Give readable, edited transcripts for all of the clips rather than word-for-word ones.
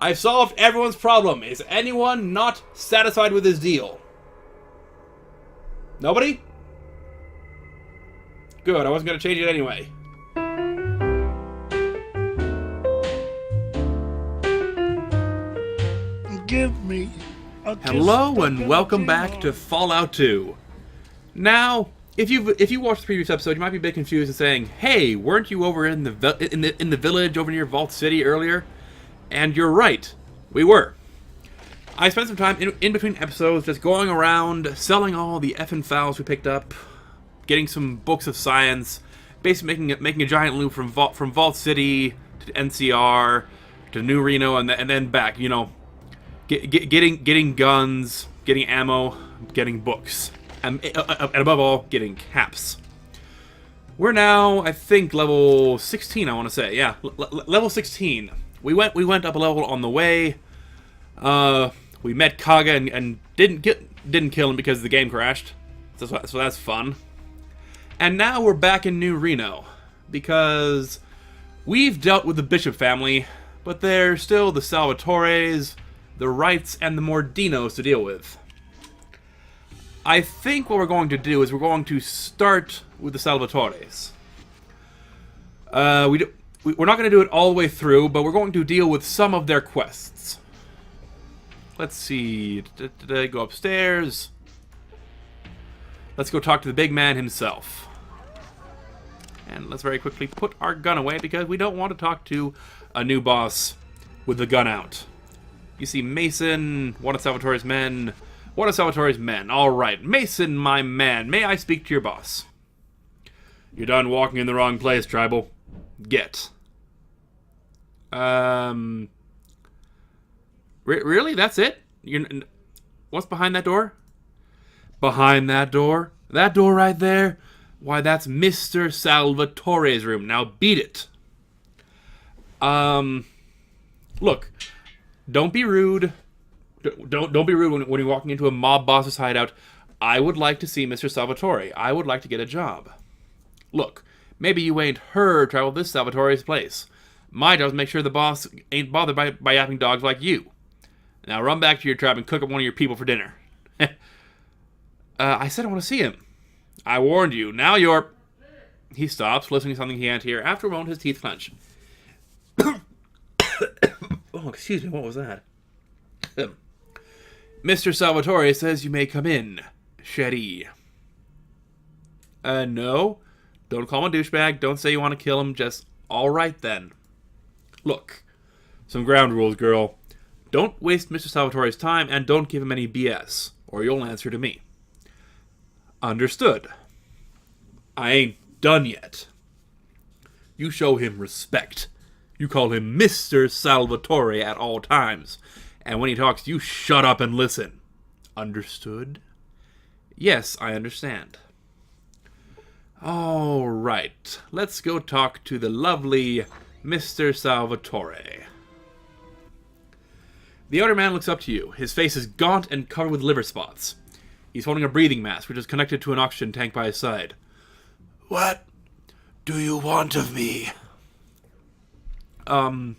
I've solved everyone's problem. Is anyone not satisfied with this deal? Nobody? Good, I wasn't going to change it anyway. Give me a kiss. Hello and welcome back to Fallout 2. Now, if you watched the previous episode, you might be a bit confused and saying, "Hey, weren't you over in the village over near Vault City earlier?" And you're right, we were. I spent some time in between episodes just going around, selling all the effing files we picked up, getting some books of science, basically making a giant loop from Vault City to NCR to New Reno and then back. You know, getting guns, getting ammo, getting books, and above all, getting caps. We're now, I think, level 16. I want to say, yeah, level 16. We went up a level on the way. We met Kaga and didn't kill him because the game crashed. So that's fun. And now we're back in New Reno because we've dealt with the Bishop family, but there's still the Salvatores, the Wrights, and the Mordinos to deal with. I think what we're going to do is we're going to start with the Salvatores. We're not going to do it all the way through, but we're going to deal with some of their quests. Let's see. Go upstairs. Let's go talk to the big man himself. And let's very quickly put our gun away because we don't want to talk to a new boss with the gun out. You see Mason, one of Salvatore's men. One of Salvatore's men. All right. Mason, my man. May I speak to your boss? You're done walking in the wrong place, Tribal. Get. Really? That's it? What's behind that door? Behind that door? That door right there? Why, that's Mr. Salvatore's room. Now beat it. Look, don't be rude. Don't be rude when you're walking into a mob boss's hideout. I would like to see Mr. Salvatore. I would like to get a job. Look, maybe you ain't heard travel this Salvatore's place. My job is to make sure the boss ain't bothered by yapping dogs like you. Now run back to your tribe and cook up one of your people for dinner. I said I want to see him. I warned you. Now you're... He stops, listening to something he can't hear. After a moment, his teeth clench. Oh, excuse me, what was that? Mr. Salvatore says you may come in, Sherry. No. Don't call him a douchebag. Don't say you want to kill him. Just, all right then. Look, some ground rules, girl. Don't waste Mr. Salvatore's time, and don't give him any BS, or you'll answer to me. Understood. I ain't done yet. You show him respect. You call him Mr. Salvatore at all times, and when he talks, you shut up and listen. Understood? Yes, I understand. All right, let's go talk to the lovely Mr. Salvatore. The older man looks up to you. His face is gaunt and covered with liver spots. He's holding a breathing mask, which is connected to an oxygen tank by his side. What do you want of me? Do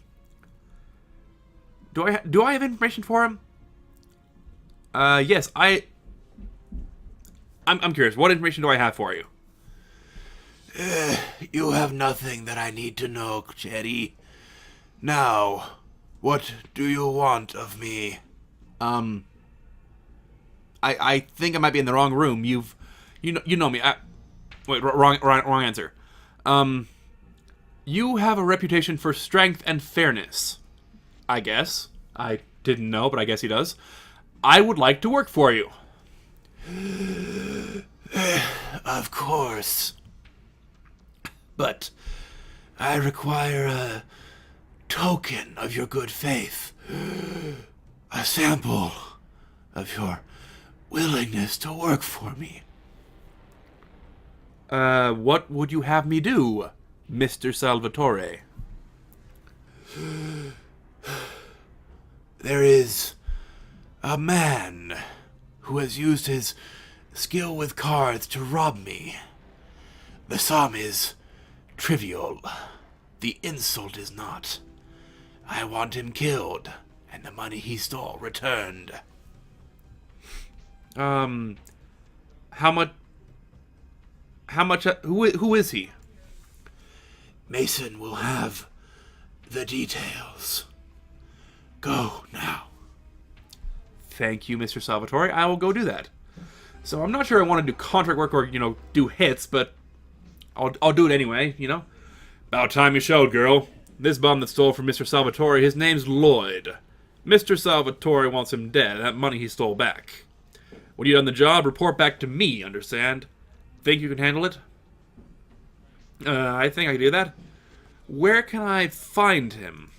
I have information for him? Yes, I'm curious. What information do I have for you? You have nothing that I need to know, Cherry. Now, what do you want of me? I think I might be in the wrong room. You know me. Wait, wrong answer. You have a reputation for strength and fairness. I guess. I didn't know, but I guess he does. I would like to work for you. Of course. But I require a token of your good faith. A sample of your willingness to work for me. What would you have me do, Mr. Salvatore? There is a man who has used his skill with cards to rob me. The sum is trivial. The insult is not. I want him killed, the money he stole returned. How much? Who is he? Mason will have the details. Go now. Thank you, Mr. Salvatore. I will go do that. So I'm not sure I want to do contract work or, do hits, but I'll do it anyway, About time you showed, girl. This bum that stole from Mr. Salvatore, his name's Lloyd. Mr. Salvatore wants him dead, that money he stole back. When you've done the job, report back to me, understand? Think you can handle it? I think I can do that. Where can I find him?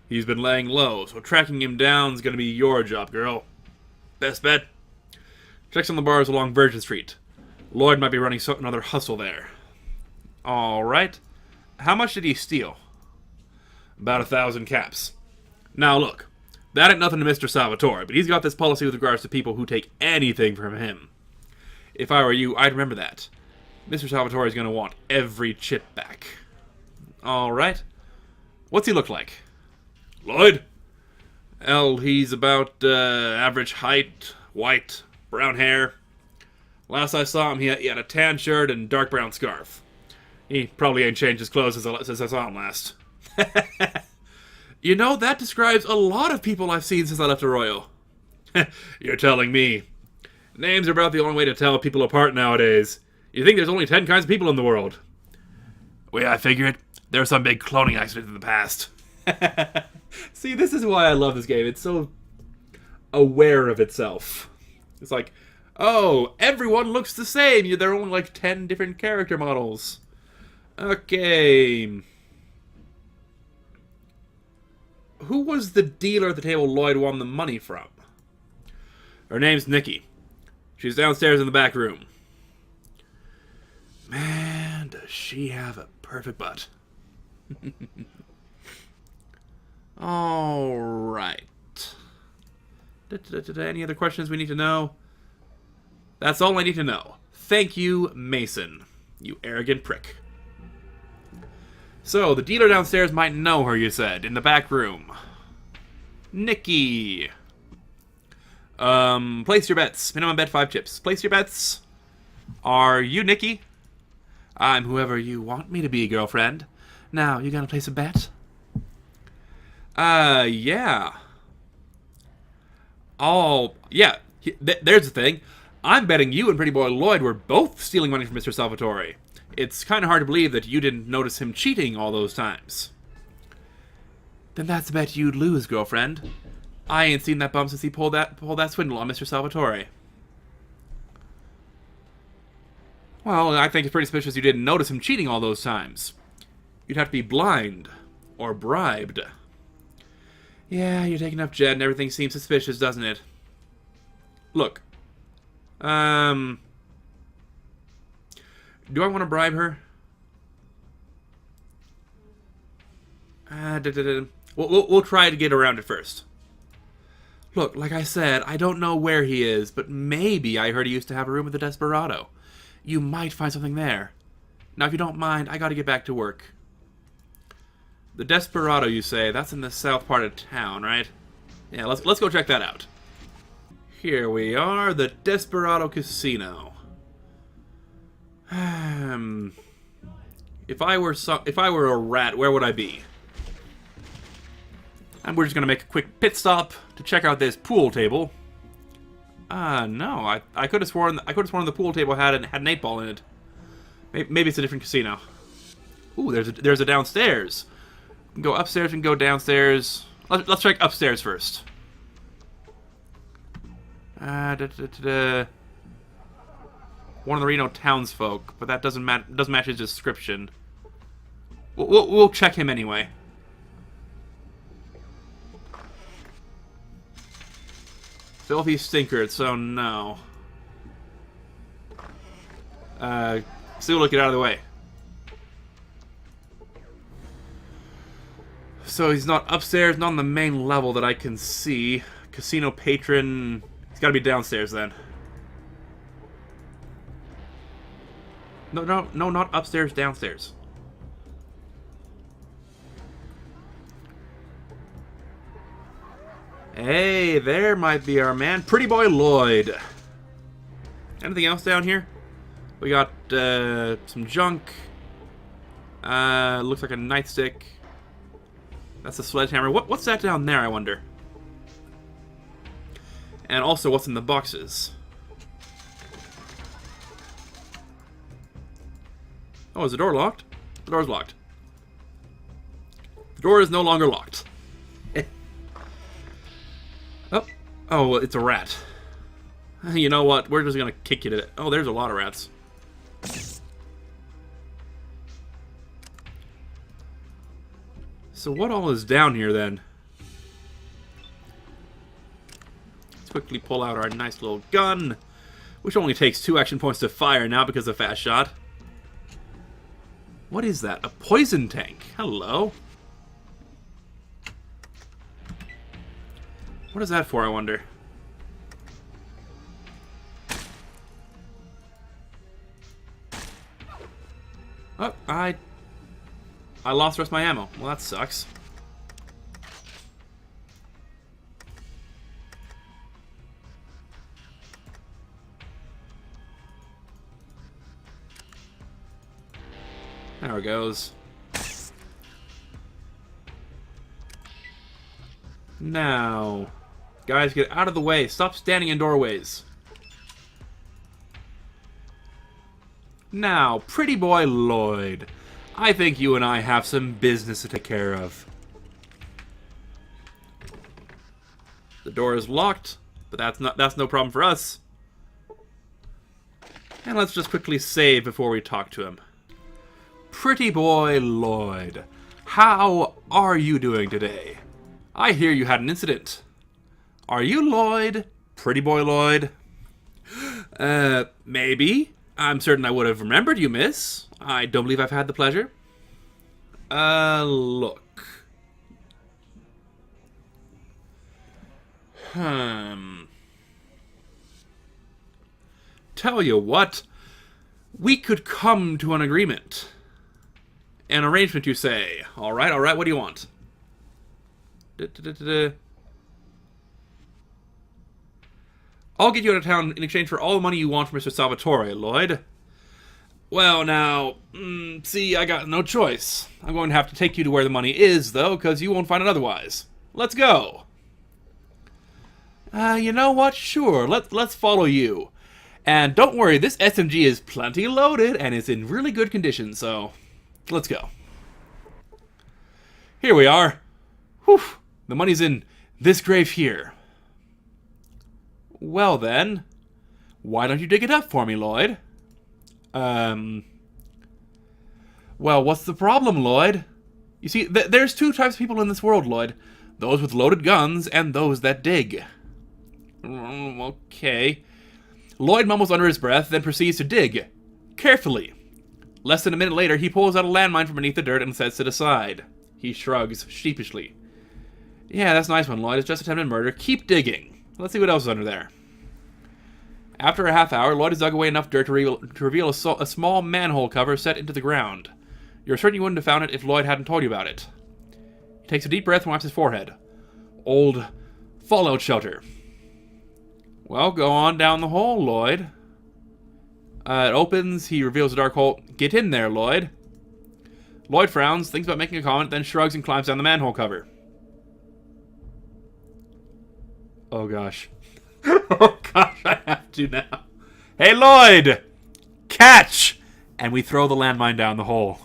He's been laying low, so tracking him down is going to be your job, girl. Best bet. Check some of the bars along Virgin Street. Lloyd might be running another hustle there. Alright. How much did he steal? About 1,000 caps. Now look, that ain't nothing to Mr. Salvatore, but he's got this policy with regards to people who take anything from him. If I were you, I'd remember that. Mr. Salvatore is going to want every chip back. Alright. What's he look like? Lloyd? Well, he's about average height, white, brown hair. Last I saw him, he had a tan shirt and dark brown scarf. He probably ain't changed his clothes since I saw him last. That describes a lot of people I've seen since I left Arroyo. You're telling me. Names are about the only way to tell people apart nowadays. You think there's only 10 kinds of people in the world? Way I figure it, there are some big cloning accidents in the past. See, this is why I love this game. It's so aware of itself. It's like, oh, everyone looks the same. There are only like 10 different character models. Okay. Who was the dealer at the table Lloyd won the money from? Her name's Nikki. She's downstairs in the back room. Man, does she have a perfect butt. Alright. Any other questions we need to know? That's all I need to know. Thank you, Mason. You arrogant prick. So, the dealer downstairs might know her, you said, in the back room. Nikki. Place your bets. Minimum bet 5 chips. Place your bets. Are you Nikki? I'm whoever you want me to be, girlfriend. Now, you gonna place a bet? Yeah. Oh, yeah. There's the thing. I'm betting you and Pretty Boy Lloyd were both stealing money from Mr. Salvatore. It's kind of hard to believe that you didn't notice him cheating all those times. Then that's a bet you'd lose, girlfriend. I ain't seen that bum since he pulled that swindle on Mr. Salvatore. Well, I think it's pretty suspicious you didn't notice him cheating all those times. You'd have to be blind. Or bribed. Yeah, you're taking up Jed and everything seems suspicious, doesn't it? Look. Do I want to bribe her? We'll try to get around it first. Look, like I said, I don't know where he is, but maybe I heard he used to have a room at the Desperado. You might find something there. Now, if you don't mind, I gotta get back to work. The Desperado, you say? That's in the south part of town, right? Yeah, let's go check that out. Here we are, the Desperado Casino. If I were a rat, where would I be? And we're just gonna make a quick pit stop to check out this pool table. No, I could have sworn the pool table had an 8-ball in it. Maybe it's a different casino. Ooh, there's a downstairs. We can go upstairs and go downstairs. Let's check upstairs first. One of the Reno townsfolk, but that doesn't match his description. We'll check him anyway. Filthy stinker, so no. Still look it out of the way. So he's not upstairs, not on the main level that I can see. Casino patron. He's got to be downstairs then. No, not upstairs, downstairs. Hey, there might be our man, Pretty Boy Lloyd. Anything else down here? We got some junk. Looks like a nightstick. That's a sledgehammer. What's that down there, I wonder? And also, what's in the boxes? Oh, is the door locked? The door's locked. The door is no longer locked. Oh, it's a rat. You know what? We're just gonna kick you to it. Oh, there's a lot of rats. So what all is down here then? Let's quickly pull out our nice little gun, which only takes 2 action points to fire now because of fast shot. What is that? A poison tank. Hello. What is that for, I wonder? Oh, I lost the rest of my ammo. Well, that sucks. There it goes. Now, guys, get out of the way. Stop standing in doorways. Now, Pretty Boy Lloyd, I think you and I have some business to take care of. The door is locked, but that's no problem for us. And let's just quickly save before we talk to him. Pretty Boy Lloyd, how are you doing today? I hear you had an incident. Are you Lloyd? Pretty Boy Lloyd? Maybe. I'm certain I would have remembered you, miss. I don't believe I've had the pleasure. Look. Tell you what, we could come to an agreement. An arrangement, you say. Alright, what do you want? I'll get you out of town in exchange for all the money you want from Mr. Salvatore, Lloyd. Well, now, see, I got no choice. I'm going to have to take you to where the money is, though, because you won't find it otherwise. Let's go. You know what? Sure, let's follow you. And don't worry, this SMG is plenty loaded and is in really good condition, so let's go. Here we are. Whew, the money's in this grave here. Well then, why don't you dig it up for me, Lloyd? Well, what's the problem, Lloyd? You see, there's 2 types of people in this world, Lloyd. Those with loaded guns and those that dig. Okay. Lloyd mumbles under his breath, then proceeds to dig. Carefully. Less than a minute later, he pulls out a landmine from beneath the dirt and sets it aside. He shrugs sheepishly. Yeah, that's a nice one, Lloyd. It's just attempted murder. Keep digging. Let's see what else is under there. After a half hour, Lloyd has dug away enough dirt to reveal a small manhole cover set into the ground. You're certain you wouldn't have found it if Lloyd hadn't told you about it. He takes a deep breath and wipes his forehead. Old fallout shelter. Well, go on down the hole, Lloyd. It opens, he reveals a dark hole. Get in there, Lloyd. Lloyd frowns, thinks about making a comment, then shrugs and climbs down the manhole cover. Oh gosh. Oh gosh, I have to now. Hey Lloyd! Catch! And we throw the landmine down the hole.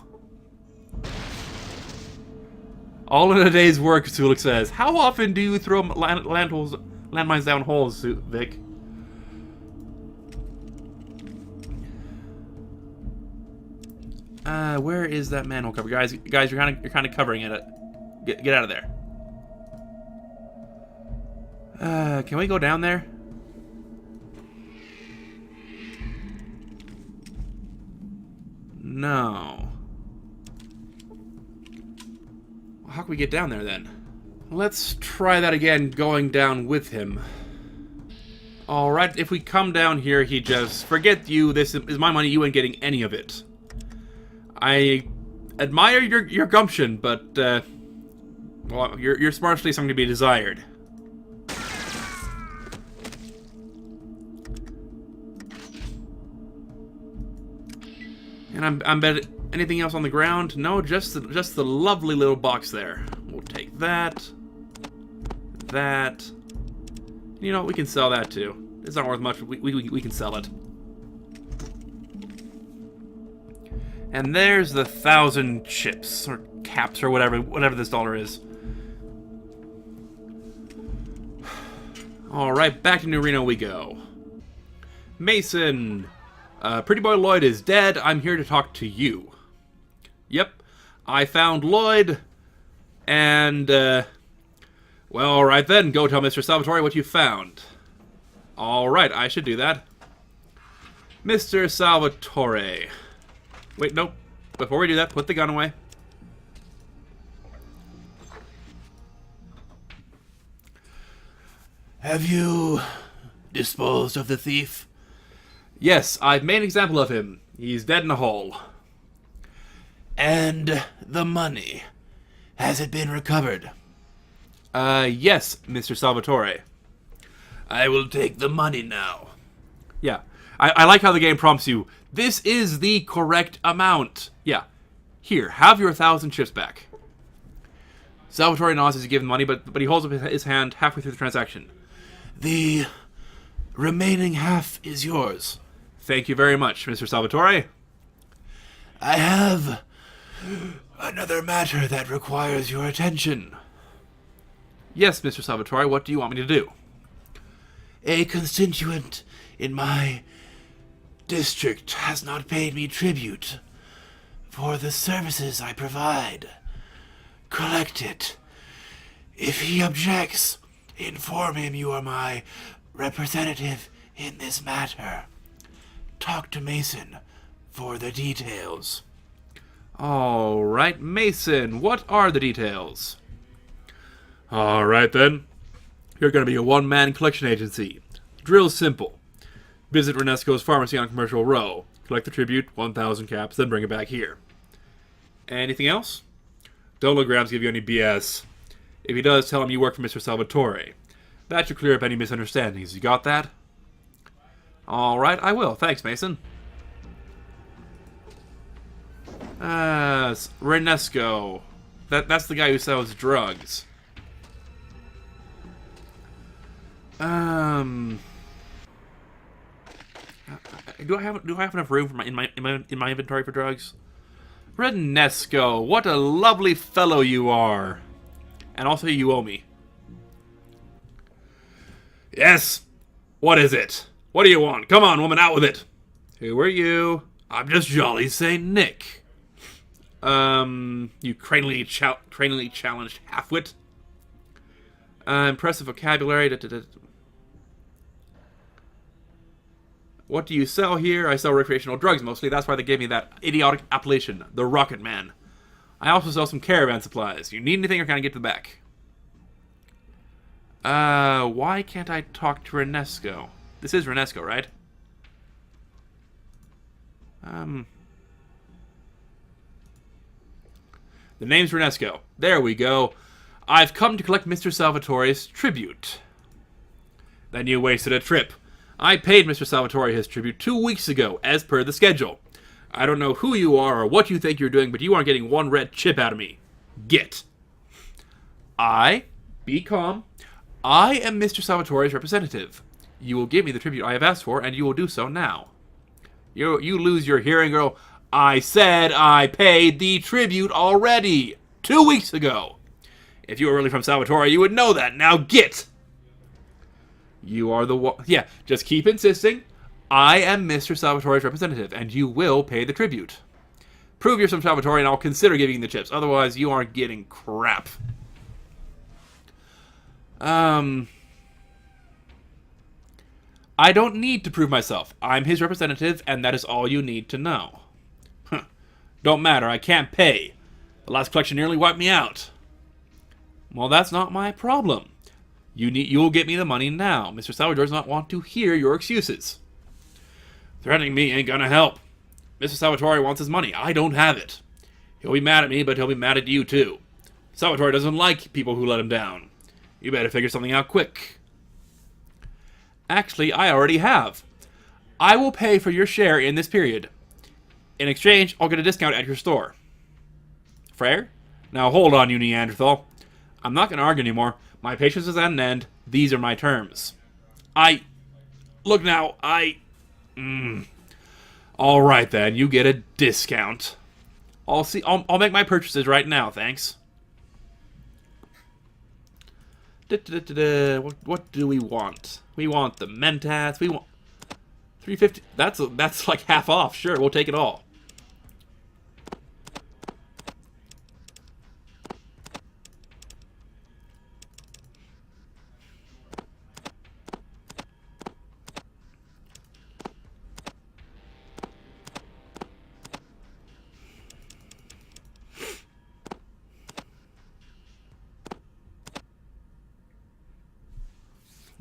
All in a day's work, Sulik says. How often do you throw landmines down holes, Vic? Where is that manhole cover? Guys, you're kind of covering it. Get out of there. Can we go down there? No. How can we get down there then? Let's try that again, going down with him. Alright, if we come down here, he just... Forget you, this is my money, you ain't getting any of it. I admire your gumption, but, well, your smartly something to be desired. And I'm bet anything else on the ground? No, just the lovely little box there. We'll take that. That. You know, we can sell that too. It's not worth much, but we can sell it. And there's the 1,000 chips, or caps, or whatever this dollar is. Alright, back to New Reno we go. Mason! Pretty boy Lloyd is dead. I'm here to talk to you. Yep, I found Lloyd, and, well, alright then, go tell Mr. Salvatore what you found. Alright, I should do that. Mr. Salvatore. Wait, nope. Before we do that, put the gun away. Have you disposed of the thief? Yes, I've made an example of him. He's dead in a hole. And the money, has it been recovered? Yes, Mr. Salvatore. I will take the money now. Yeah. I like how the game prompts you, this is the correct amount. Yeah. Here, have your 1,000 chips back. Salvatore nods as you give him money, but he holds up his hand halfway through the transaction. The remaining half is yours. Thank you very much, Mr. Salvatore. I have another matter that requires your attention. Yes, Mr. Salvatore, what do you want me to do? A constituent in my district has not paid me tribute for the services I provide. Collect it. If he objects, inform him you are my representative in this matter. Talk to Mason for the details. Alright, Mason, what are the details? Alright then. You're going to be a one-man collection agency. Drill's simple. Visit Renesco's pharmacy on Commercial Row. Collect the tribute, 1,000 caps, then bring it back here. Anything else? Don't let Grams give you any BS. If he does, tell him you work for Mr. Salvatore. That should clear up any misunderstandings. You got that? Alright, I will. Thanks, Mason. Renesco. That's the guy who sells drugs. Do I have enough room for in my inventory for drugs? Renesco, what a lovely fellow you are. And also you owe me. Yes. What is it? What do you want? Come on, woman, out with it. Who are you? I'm just jolly Saint Nick. You cranially challenged halfwit. Impressive vocabulary. What do you sell here? I sell recreational drugs mostly. That's why they gave me that idiotic appellation, the Rocket Man. I also sell some caravan supplies. You need anything or can I get to the back? Why can't I talk to Renesco? This is Renesco, right? The name's Renesco. There we go. I've come to collect Mr. Salvatore's tribute. Then you wasted a trip. I paid Mr. Salvatore his tribute 2 weeks ago, as per the schedule. I don't know who you are or what you think you're doing, but you aren't getting one red chip out of me. Get. Be calm. I am Mr. Salvatore's representative. You will give me the tribute I have asked for, and you will do so now. You lose your hearing, girl. I said I paid the tribute already 2 weeks ago. If you were really from Salvatore, you would know that. Now get. You are the one. Yeah, just keep insisting. I am Mr. Salvatore's representative, and you will pay the tribute. Prove you're from Salvatore, and I'll consider giving you the chips. Otherwise, you aren't getting crap. I don't need to prove myself. I'm his representative, and that is all you need to know. Huh. Don't matter, I can't pay. The last collection nearly wiped me out. Well, that's not my problem. You'll get me the money now. Mr. Salvatore does not want to hear your excuses. Threatening me ain't gonna help. Mr. Salvatore wants his money. I don't have it. He'll be mad at me, but he'll be mad at you too. Salvatore doesn't like people who let him down. You better figure something out quick. Actually, I already have. I will pay for your share in this period. In exchange, I'll get a discount at your store. Fair? Now hold on, you Neanderthal. I'm not going to argue anymore. My patience is at an end. These are my terms. Look now, Alright then, you get a discount. I'll make my purchases right now, thanks. What do we want? We want the Mentats. We want 350. That's like half off. Sure, we'll take it all.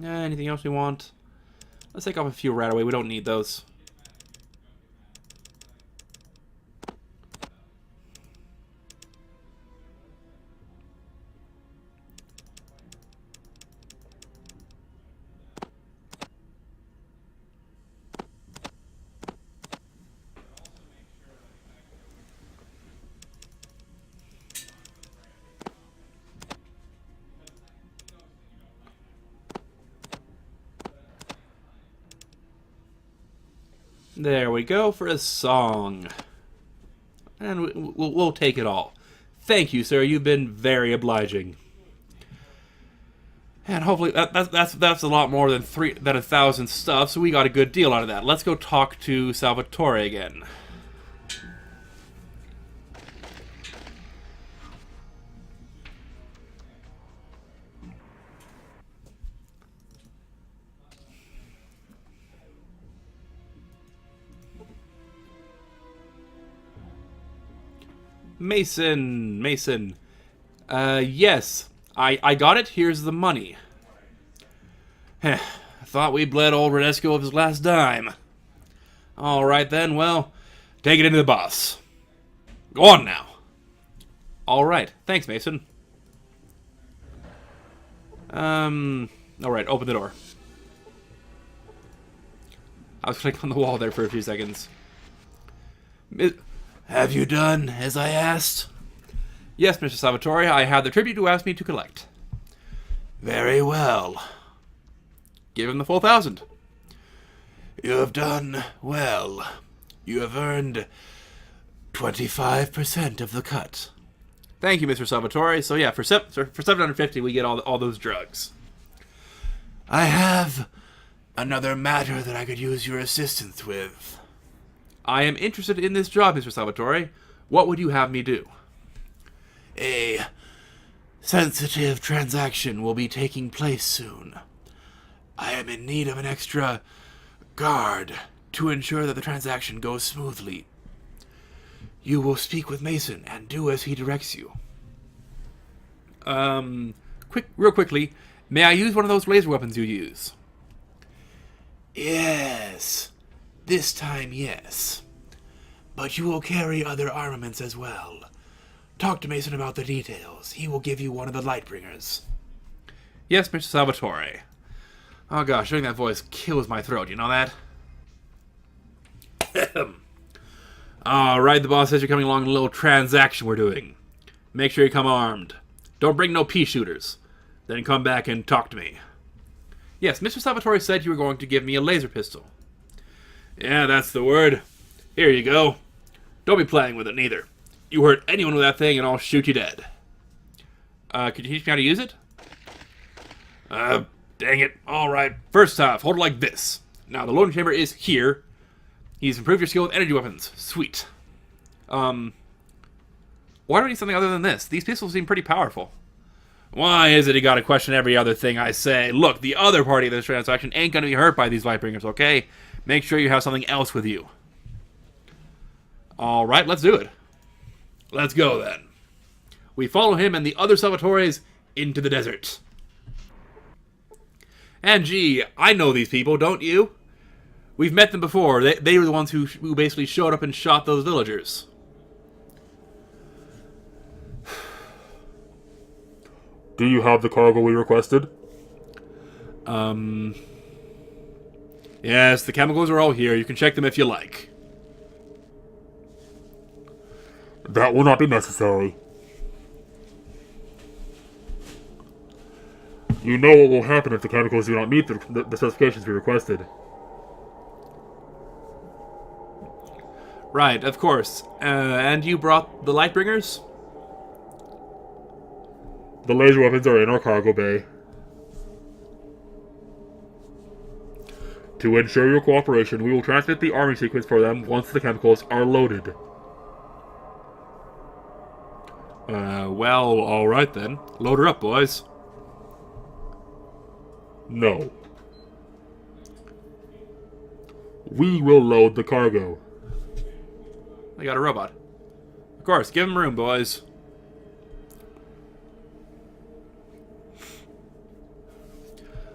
Anything else we want? Let's take off a few right away. We don't need those. There we go for a song. And we'll take it all. Thank you, sir. You've been very obliging. And hopefully that's a lot more than 1,000 stuff, so we got a good deal out of that. Let's go talk to Salvatore again. Mason. Yes. I got it. Here's the money. I thought we bled old Redesco of his last dime. Alright then, well, take it into the boss. Go on now. Alright. Thanks, Mason. Alright, open the door. I was clicking on the wall there for a few seconds. Have you done as I asked? Yes, Mr. Salvatore, I have the tribute you asked me to collect. Very well. Give him the full 1,000. You have done well. You have earned 25% of the cut. Thank you, Mr. Salvatore. So yeah, for 750, we get all those drugs. I have another matter that I could use your assistance with. I am interested in this job, Mr. Salvatore. What would you have me do? A sensitive transaction will be taking place soon. I am in need of an extra guard to ensure that the transaction goes smoothly. You will speak with Mason and do as he directs you. Real quickly, may I use one of those laser weapons you use? Yes. This time, yes. But you will carry other armaments as well. Talk to Mason about the details. He will give you one of the Lightbringers. Yes, Mr. Salvatore. Oh gosh, hearing that voice kills my throat, you know that? Alright, the boss says you're coming along in a little transaction we're doing. Make sure you come armed. Don't bring no pea shooters. Then come back and talk to me. Yes, Mr. Salvatore said you were going to give me a laser pistol. Yeah, that's the word. Here you go. Don't be playing with it, neither. You hurt anyone with that thing and I'll shoot you dead. Could you teach me how to use it? Dang it. Alright. First off, hold it like this. Now, the loading chamber is here. He's improved your skill with energy weapons. Sweet. Why do we need something other than this? These pistols seem pretty powerful. Why is it you gotta question every other thing I say? Look, the other party of this transaction ain't gonna be hurt by these Lightbringers, okay? Make sure you have something else with you. Alright, let's do it. Let's go, then. We follow him and the other Salvatores into the desert. And gee, I know these people, don't you? We've met them before. They were the ones who basically showed up and shot those villagers. Do you have the cargo we requested? Yes, the chemicals are all here. You can check them if you like. That will not be necessary. You know what will happen if the chemicals do not meet the specifications we requested. Right, of course. And you brought the Lightbringers? The laser weapons are in our cargo bay. To ensure your cooperation, we will transmit the arming sequence for them once the chemicals are loaded. Well, alright then. Load her up, boys. No. We will load the cargo. I got a robot. Of course, give him room, boys.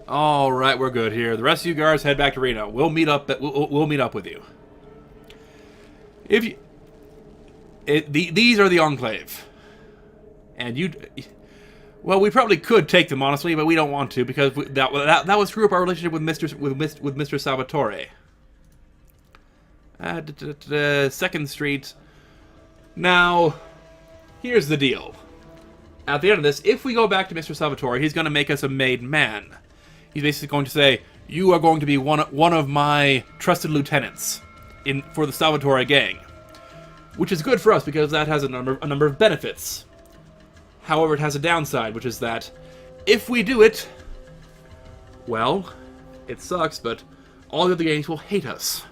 All right, we're good here. The rest of you guards head back to Reno. We'll meet up. We'll meet up with you. If you, these are the Enclave, and you. Well, we probably could take them honestly, but we don't want to because that would screw up our relationship with Mr. Salvatore. 2nd Street. Now, here's the deal. At the end of this, if we go back to Mr. Salvatore, he's going to make us a made man. He's basically going to say, "You are going to be one of my trusted lieutenants for the Salvatore gang," which is good for us because that has a number of benefits. However, it has a downside, which is that if we do it, well, it sucks, but all the other gangs will hate us.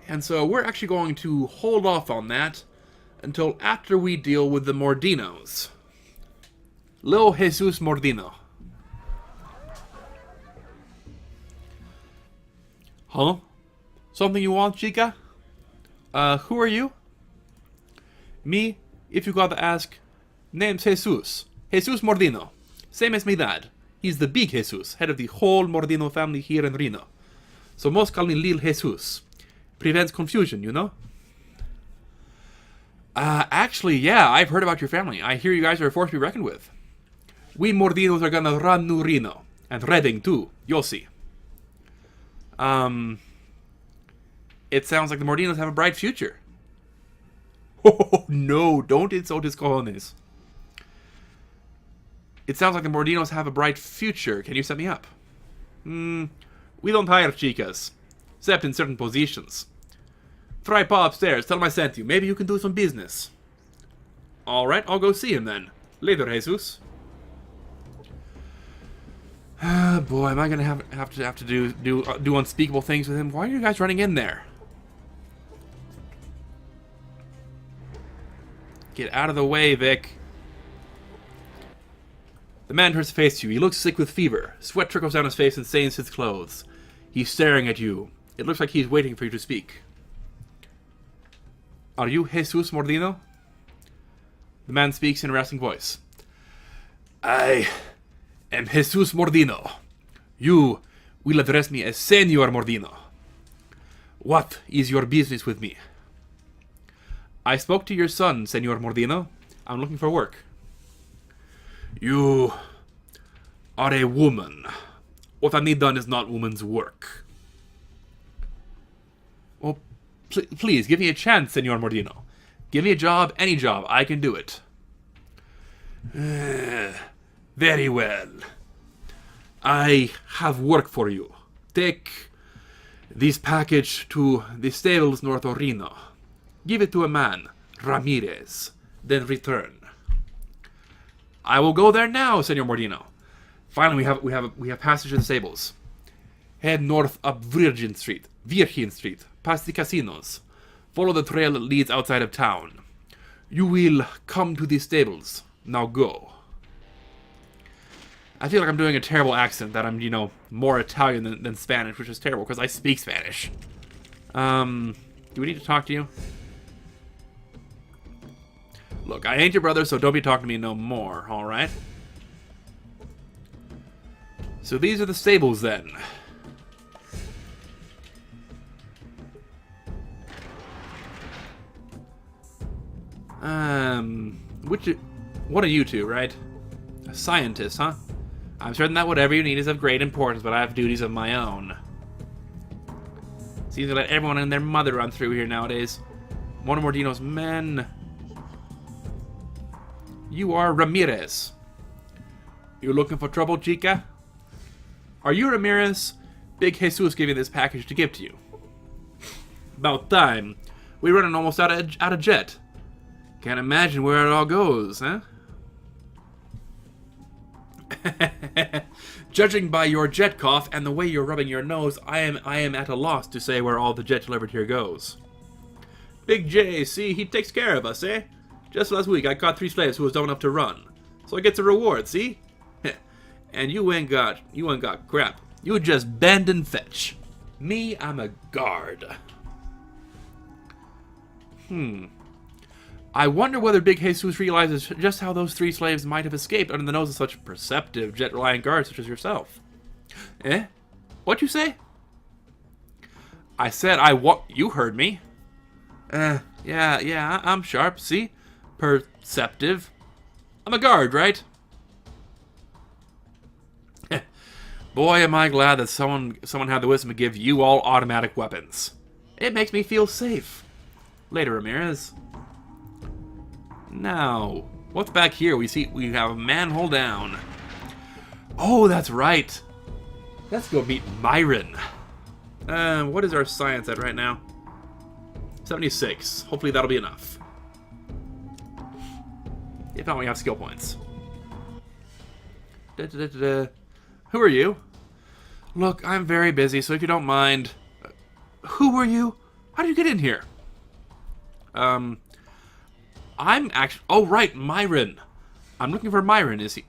And so we're actually going to hold off on that until after we deal with the Mordinos. Lil Jesus Mordino. Huh? Something you want, chica? Who are you? Me, if you gotta ask, name's Jesus. Jesus Mordino. Same as my dad. He's the big Jesus, head of the whole Mordino family here in Reno. So most call me Lil Jesus. Prevents confusion, you know? Actually, yeah, I've heard about your family. I hear you guys are a force to be reckoned with. We Mordinos are gonna run New Reno. And Redding, too. You'll see. It sounds like the Mordinos have a bright future. Oh, no, don't insult his cojones. It sounds like the Mordinos have a bright future. Can you set me up? We don't hire chicas. Except in certain positions. Try Pa upstairs, tell him I sent you. Maybe you can do some business. Alright, I'll go see him then. Later, Jesus. Boy, am I gonna have to do unspeakable things with him. Why are you guys running in there? Get out of the way, Vic. The man turns to face you. He looks sick with fever. Sweat trickles down his face and stains his clothes. He's staring at you. It looks like he's waiting for you to speak. Are you Jesus Mordino? The man speaks in a rasping voice. I am Jesus Mordino. You will address me as Senor Mordino. What is your business with me? I spoke to your son, Senor Mordino. I'm looking for work. You are a woman. What I need done is not woman's work. Well, please, give me a chance, Senor Mordino. Give me a job, any job. I can do it. Very well. I have work for you. Take this package to the stables north of Reno. Give it to a man, Ramirez. Then return. I will go there now, Senor Mordino. Finally, we have passage to the stables. Head north up Virgin Street, past the casinos. Follow the trail that leads outside of town. You will come to the stables. Now go. I feel like I'm doing a terrible accent, that I'm, more Italian than Spanish, which is terrible, because I speak Spanish. Do we need to talk to you? Look, I ain't your brother, so don't be talking to me no more, alright? So these are the stables, then. What are you two, right? A scientist, huh? I'm certain that whatever you need is of great importance, but I have duties of my own. Seems to let everyone and their mother run through here nowadays. One of Mordino's men. You are Ramirez. You looking for trouble, chica? Are you Ramirez? Big Jesus gave me this package to give to you. About time. We're running almost out of jet. Can't imagine where it all goes, huh? Judging by your jet cough and the way you're rubbing your nose, I am at a loss to say where all the jet delivered here goes. Big J, see, he takes care of us, eh? Just last week I caught 3 slaves who was dumb enough to run. So I get a reward, see? And you ain't got crap. You just bend and fetch. Me, I'm a guard. I wonder whether Big Jesus realizes just how those 3 slaves might have escaped under the nose of such perceptive, jet-reliant guards such as yourself. Eh? What'd you say? I said you heard me. Yeah, I'm sharp, see? Perceptive. I'm a guard, right? Boy, am I glad that someone had the wisdom to give you all automatic weapons. It makes me feel safe. Later, Ramirez. Now, what's back here? We have a manhole down. Oh, that's right. Let's go meet Myron. What is our science at right now? 76. Hopefully that'll be enough. If not, we have skill points. Who are you? Look, I'm very busy, so if you don't mind... Who are you? How did you get in here? I'm actually... Oh, right, Myron. I'm looking for Myron. Is he...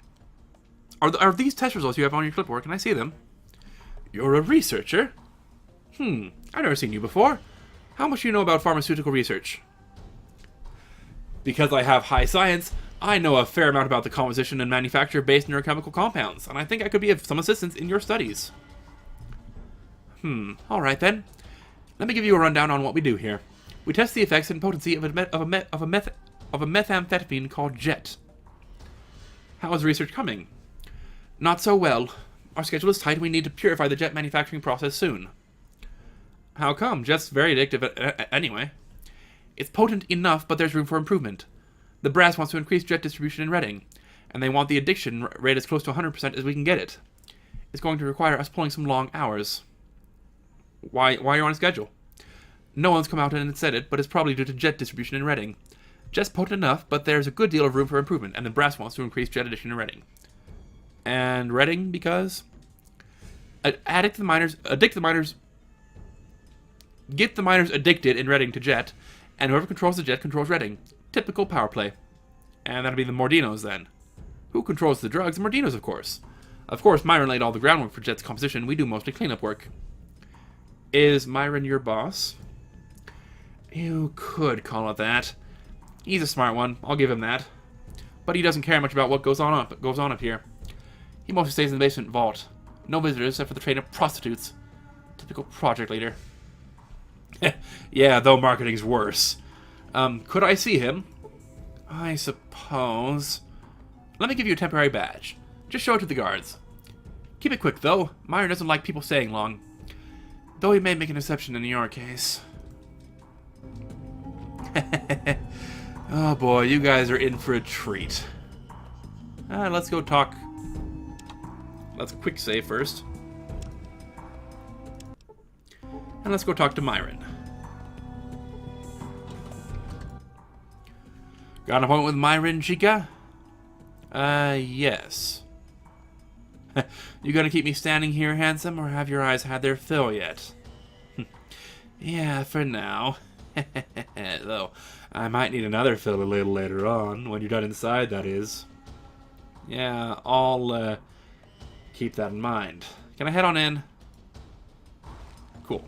Are these test results you have on your clipboard? Can I see them? You're a researcher? I've never seen you before. How much do you know about pharmaceutical research? Because I have high science, I know a fair amount about the composition and manufacture of base neurochemical compounds, and I think I could be of some assistance in your studies. Alright then. Let me give you a rundown on what we do here. We test the effects and potency of a methamphetamine called Jet. How is research coming? Not so well. Our schedule is tight and we need to purify the Jet manufacturing process soon. How come? Jet's very addictive anyway. It's potent enough, but there's room for improvement. The brass wants to increase Jet distribution in Reading, and they want the addiction rate as close to 100% as we can get it. It's going to require us pulling some long hours. Why are you on a schedule? No one's come out and said it, but it's probably due to Jet distribution in Reading. Jet's potent enough, but there's a good deal of room for improvement, and the brass wants to increase Jet addiction in Reading. And Reading because... Get the miners addicted in Reading to Jet, and whoever controls the Jet controls Reading. Typical power play. And that'll be the Mordinos then. Who controls the drugs? The Mordinos, of course. Of course, Myron laid all the groundwork for Jet's composition. We do mostly cleanup work. Is Myron your boss? You could call it that. He's a smart one. I'll give him that. But he doesn't care much about what goes on up here. He mostly stays in the basement vault. No visitors except for the train of prostitutes. Typical project leader. Yeah, though marketing's worse. Could I see him? I suppose. Let me give you a temporary badge. Just show it to the guards. Keep it quick, though. Myron doesn't like people staying long. Though he may make an exception in your case. Oh boy, you guys are in for a treat. Let's go talk. Let's quick save first. And let's go talk to Myron. Got an appointment with Myron, chica? Yes. You gonna keep me standing here, handsome, or have your eyes had their fill yet? Yeah, for now. Though, I might need another fill a little later on, when you're done inside, that is. Yeah, I'll, keep that in mind. Can I head on in? Cool.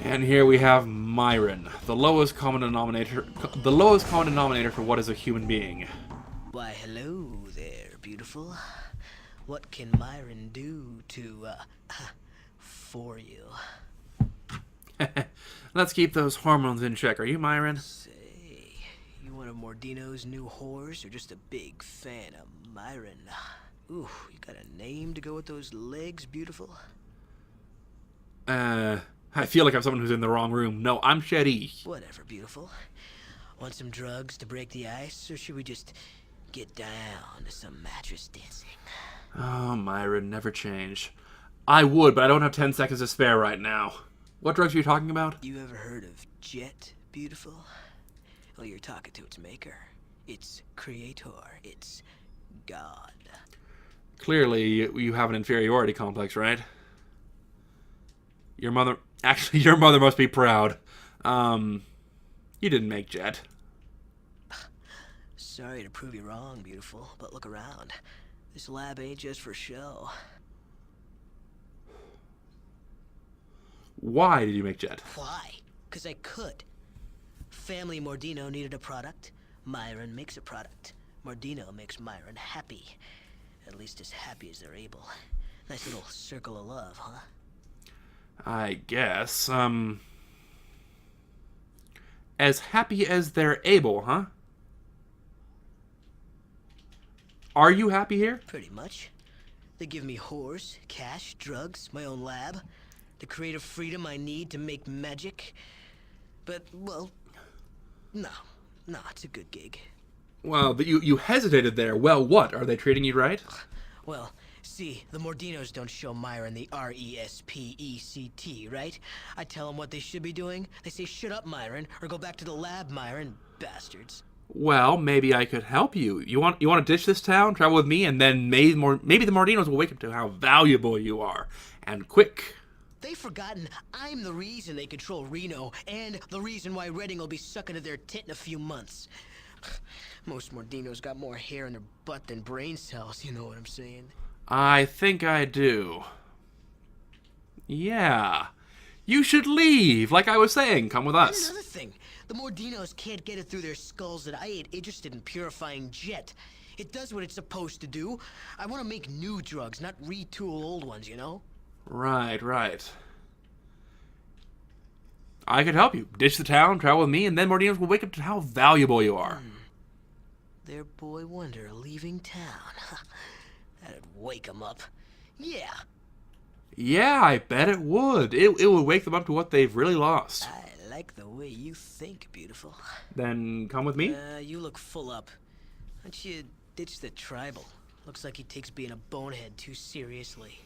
And here we have Myron, the lowest common denominator for what is a human being. Why, hello there, beautiful. What can Myron do for you? Let's keep those hormones in check. Are you Myron? Say, you one of Mordino's new whores, or just a big fan of Myron? Ooh, you got a name to go with those legs, beautiful? I feel like I'm someone who's in the wrong room. No, I'm Shetty. Whatever, beautiful. Want some drugs to break the ice, or should we just get down to some mattress dancing? Oh, Myron, never change. I would, but I don't have 10 seconds to spare right now. What drugs are you talking about? You ever heard of Jet, beautiful? Well, you're talking to its maker. Its creator. Its God. Clearly, you have an inferiority complex, right? Your mother... Actually, your mother must be proud. You didn't make Jet. Sorry to prove you wrong, beautiful, but look around. This lab ain't just for show. Why did you make Jet? Why? 'Cause I could. Family Mordino needed a product. Myron makes a product. Mordino makes Myron happy. At least as happy as they're able. Nice little circle of love, huh? I guess, as happy as they're able, huh? Are you happy here? Pretty much. They give me whores, cash, drugs, my own lab, the creative freedom I need to make magic. But, well, no, it's a good gig. Well, but you hesitated there. Well, what? Are they treating you right? Well, see, the Mordinos don't show Myron the RESPECT, right? I tell them what they should be doing. They say, shut up, Myron, or go back to the lab, Myron. Bastards. Well, maybe I could help you. You want to ditch this town, travel with me, and then maybe the Mordinos will wake up to how valuable you are. And quick. They've forgotten I'm the reason they control Reno, and the reason why Redding will be sucking to their tit in a few months. Most Mordinos got more hair in their butt than brain cells, you know what I'm saying? I think I do. Yeah. You should leave, like I was saying. Come with And us. another thing, the Mordinos can't get it through their skulls that I ain't interested in purifying Jet. It does what it's supposed to do. I want to make new drugs, not retool old ones, you know? Right. I could help you. Ditch the town, travel with me, and then Mordinos will wake up to how valuable you are. Their boy wonder leaving town. That'd wake them up. Yeah. Yeah, I bet it would. It would wake them up to what they've really lost. I like the way you think, beautiful. Then come with me. You look full up. Why don't you ditch the tribal? Looks like he takes being a bonehead too seriously.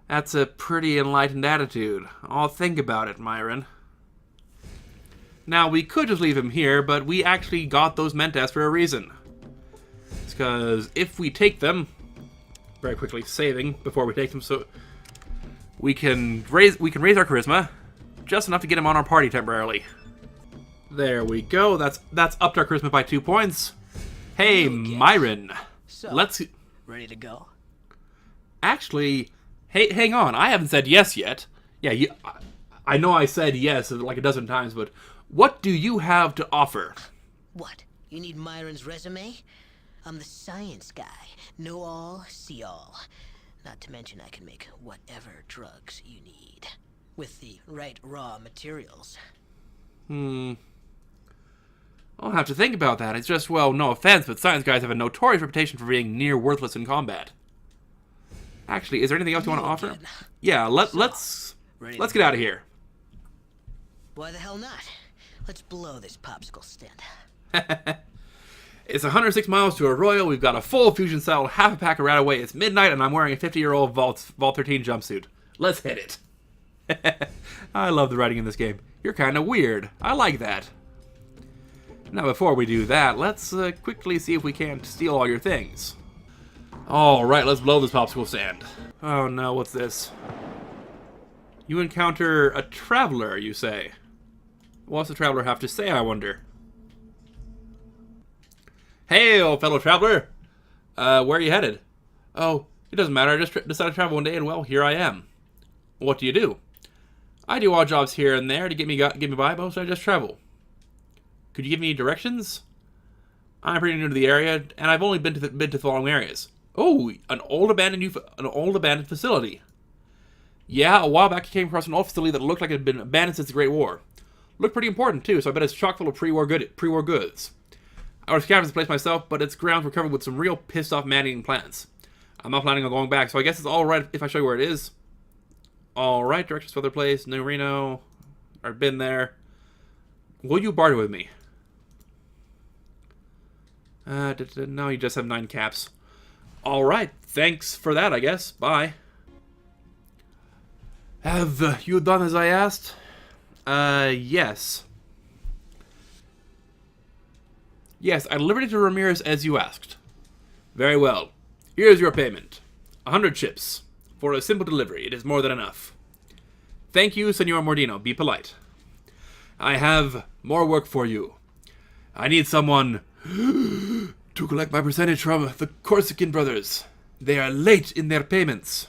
That's a pretty enlightened attitude. I'll think about it, Myron. Now, we could just leave him here, but we actually got those Mentats for a reason. It's because if we take them, very quickly saving before we take them, so we can raise our charisma just enough to get him on our party temporarily. There we go. That's upped our charisma by 2 points. Hey, Myron. So, Let's... ready to go? Actually, hey, hang on. I haven't said yes yet. Yeah, I know I said yes like a dozen times, but what do you have to offer? What? You need Myron's resume? I'm the science guy. Know all, see all. Not to mention I can make whatever drugs you need. With the right raw materials. I'll have to think about that. It's just, well, no offense, but science guys have a notorious reputation for being near worthless in combat. Actually, is there anything else you want to offer? Yeah, let's get out of here. Why the hell not? Let's blow this popsicle stand. It's 106 miles to Arroyo. We've got a full fusion saddle, half a pack of Radaway. It's midnight, and I'm wearing a 50-year-old Vault 13 jumpsuit. Let's hit it. I love the writing in this game. You're kind of weird. I like that. Now, before we do that, let's quickly see if we can't steal all your things. Alright, let's blow this popsicle stand. Oh no, what's this? You encounter a traveler, you say. What's the traveler have to say, I wonder? Hey, old fellow traveler! Where are you headed? Oh, it doesn't matter, I just decided to travel one day and, well, here I am. What do you do? I do odd jobs here and there to get me by, but mostly I just travel. Could you give me directions? I'm pretty new to the area, and I've only been to the following areas. Oh, an old abandoned facility. Yeah, a while back I came across an old facility that looked like it had been abandoned since the Great War. Looked pretty important too, so I bet it's chock full of pre-war goods. I would scavenge this place myself, but its grounds were covered with some real pissed off man-eating plants. I'm not planning on going back, so I guess it's alright if I show you where it is. Alright, directions to other place, New Reno. I've been there. Will you barter with me? No, you just have 9 caps. Alright, thanks for that, I guess. Bye. Have you done as I asked? Yes. Yes, I delivered it to Ramirez as you asked. Very well. Here's your payment. 100 chips. For a simple delivery, it is more than enough. Thank you, Senor Mordino. Be polite. I have more work for you. I need someone to collect my percentage from the Corsican brothers. They are late in their payments.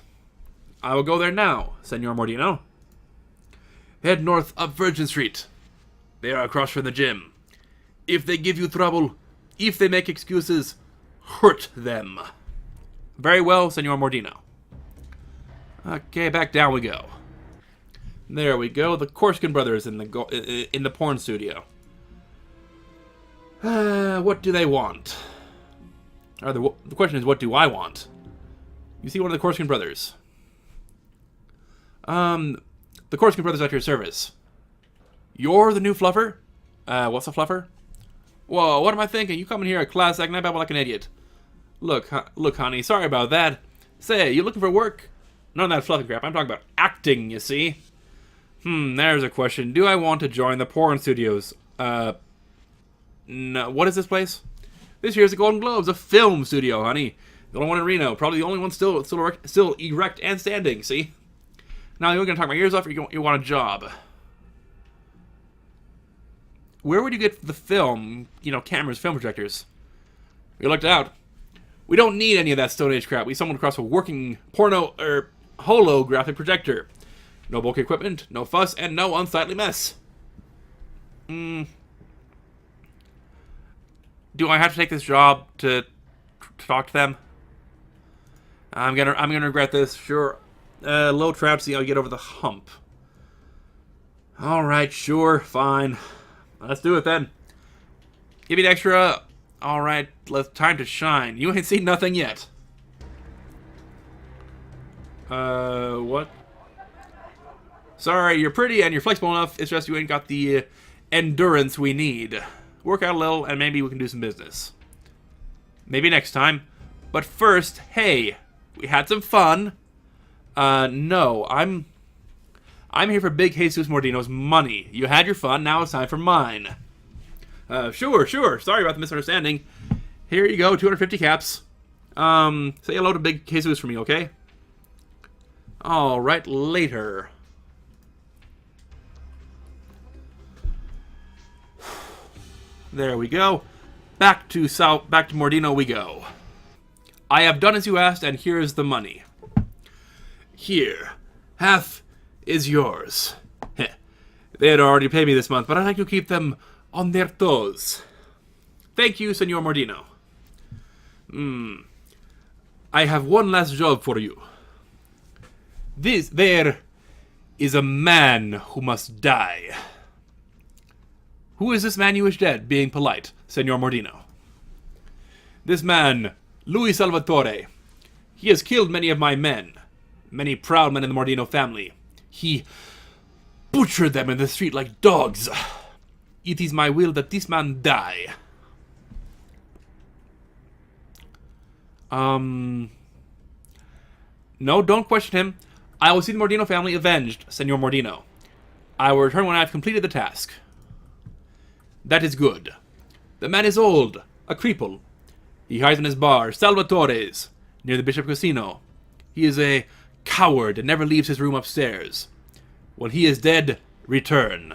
I will go there now, Senor Mordino. Head north up Virgin Street. They are across from the gym. If they give you trouble, if they make excuses, hurt them. Very well, Senor Mordino. Okay, back down we go. There we go, the Corsican brothers in the porn studio. What do they want? Or the question is, what do I want? You see one of the Corsican brothers. The Corsican brothers at your service. You're the new fluffer? What's a fluffer? Whoa, what am I thinking? You come in here at class acting about like an idiot. Look, honey, sorry about that. Say, you looking for work? None of that fluffy crap. I'm talking about acting, you see. There's a question. Do I want to join the porn studios? No. What is this place? This here's the Golden Globes, a film studio, honey. The only one in Reno. Probably the only one still erect and standing, see? Now, you're going to talk my ears off or you want a job? Where would you get the film, cameras, film projectors? We looked out. We don't need any of that Stone Age crap. We stumbled across a working porno or holographic projector. No bulky equipment, no fuss, and no unsightly mess. Do I have to take this job to talk to them? I'm gonna regret this. Sure. Low trap, see how you get over the hump. Alright, sure, fine. Let's do it then. Give me an extra. Alright, time to shine. You ain't seen nothing yet. What? Sorry, you're pretty and you're flexible enough. It's just you ain't got the endurance we need. Work out a little and maybe we can do some business. Maybe next time. But first, hey, we had some fun. No, I'm here for Big Jesus Mordino's money. You had your fun, now it's time for mine. Sure. Sorry about the misunderstanding. Here you go, 250 caps. Say hello to Big Jesus for me, okay? Alright, later. There we go. Back to Mordino we go. I have done as you asked, and here is the money. Here. Half is yours. They had already paid me this month, but I'd like to keep them on their toes. Thank you, Senor Mordino. I have one last job for you. There is a man who must die. Who is this man you wish dead, being polite, Senor Mordino? This man, Luis Salvatore. He has killed many of my men. Many proud men in the Mordino family. He butchered them in the street like dogs. It is my will that this man die. No, don't question him. I will see the Mordino family avenged, Senor Mordino. I will return when I have completed the task. That is good. The man is old, a cripple. He hides in his bar, Salvatore's, near the Bishop Casino. He is a coward and never leaves his room upstairs. When he is dead, return.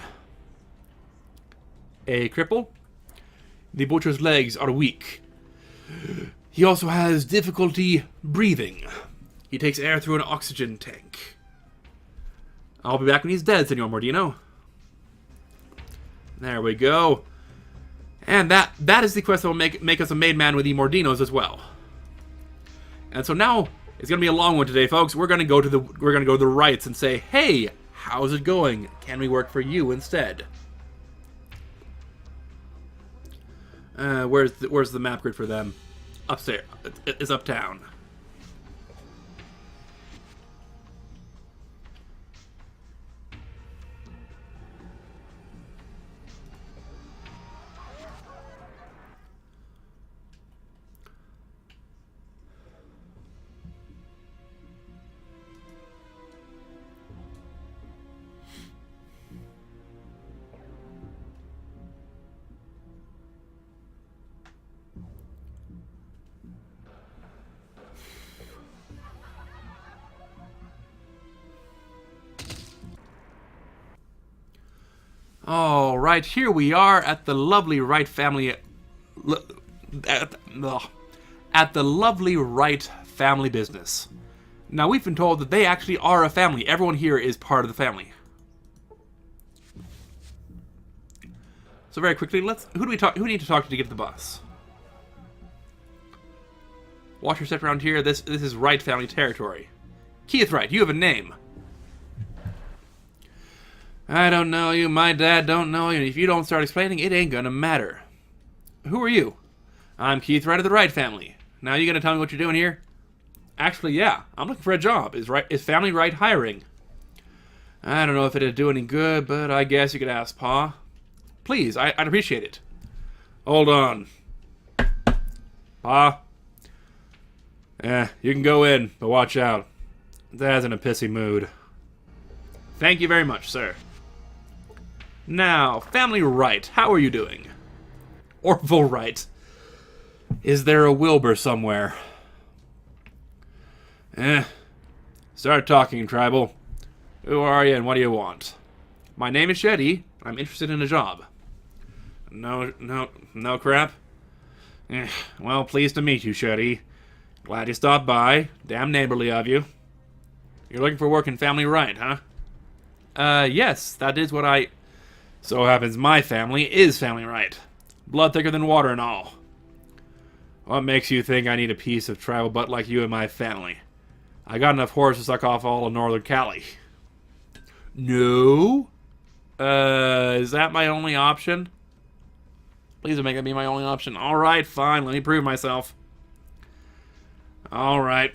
A cripple? The butcher's legs are weak. He also has difficulty breathing. He takes air through an oxygen tank. I'll be back when he's dead, Senor Mordino. There we go. And that is the quest that will make us a made man with the Mordinos as well. And so now it's gonna be a long one today, folks. We're gonna go to the rights and say, hey, how's it going? Can we work for you instead? Where's the map grid for them? Upstairs. It's uptown. right, here we are at the lovely Wright family... At the lovely Wright family business. Now, we've been told that they actually are a family. Everyone here is part of the family. So very quickly, who do we need to talk to get to the bus? Watch your step around here. This is Wright family territory. Keith Wright, you have a name. I don't know you. My dad don't know you. If you don't start explaining, it ain't gonna matter. Who are you? I'm Keith Wright of the Wright family. Now you gonna tell me what you're doing here? Actually, yeah. I'm looking for a job. Is Family Wright hiring? I don't know if it'd do any good, but I guess you could ask Pa. Please, I'd appreciate it. Hold on. Pa? You can go in, but watch out. Dad's in a pissy mood. Thank you very much, sir. Now, Family Wright, how are you doing? Orville Wright. Is there a Wilbur somewhere? Start talking, Tribal. Who are you and what do you want? My name is Shetty. I'm interested in a job. No crap? Well, pleased to meet you, Shetty. Glad you stopped by. Damn neighborly of you. You're looking for work in Family Wright, huh? Yes, that is what I... So happens my family is Family Wright. Blood thicker than water and all. What makes you think I need a piece of tribal butt like you in my family? I got enough horse to suck off all of Northern Cali. No? Is that my only option? Please don't make that be my only option. Alright, fine, let me prove myself. Alright.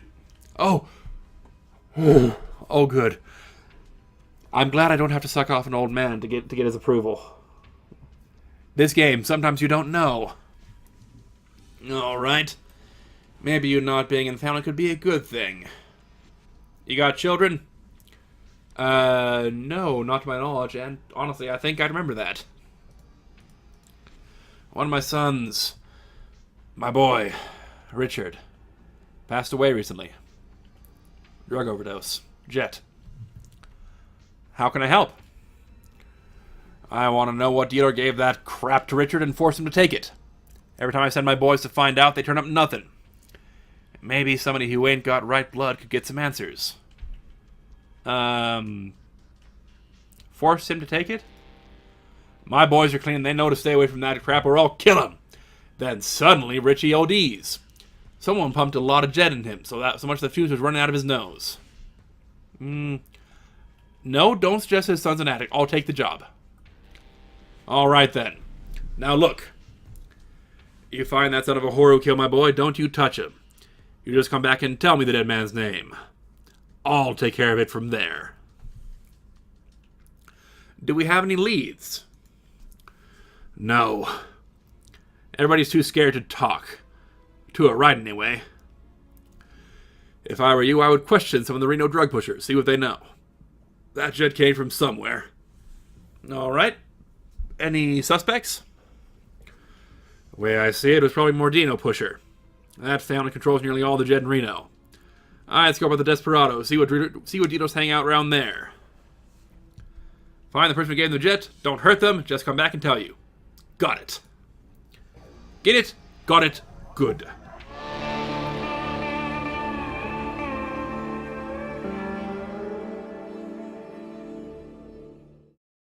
Oh! Oh, good. I'm glad I don't have to suck off an old man to get his approval. This game, sometimes you don't know. Alright. Maybe you not being in the family could be a good thing. You got children? No, not to my knowledge, and honestly, I think I'd remember that. One of my sons, my boy, Richard, passed away recently. Drug overdose. Jet. How can I help? I want to know what dealer gave that crap to Richard and forced him to take it. Every time I send my boys to find out, they turn up nothing. Maybe somebody who ain't got right blood could get some answers. Force him to take it? My boys are clean. They know to stay away from that crap or I'll kill him. Then suddenly Richie ODs. Someone pumped a lot of jet in him, so much the fuse was running out of his nose. No, don't suggest his son's an addict. I'll take the job. Alright then. Now look. You find that son of a whore who killed my boy, don't you touch him. You just come back and tell me the dead man's name. I'll take care of it from there. Do we have any leads? No. Everybody's too scared to talk. To a right, anyway. If I were you, I would question some of the Reno drug pushers, see what they know. That jet came from somewhere. Alright. Any suspects? The way I see it, was probably Mordino pusher. That family controls nearly all the jet in Reno. Alright, let's go over the Desperado, see what Dinos hang out around there. Find the person who gave them the jet, don't hurt them, just come back and tell you. Got it. Get it? Got it. Good.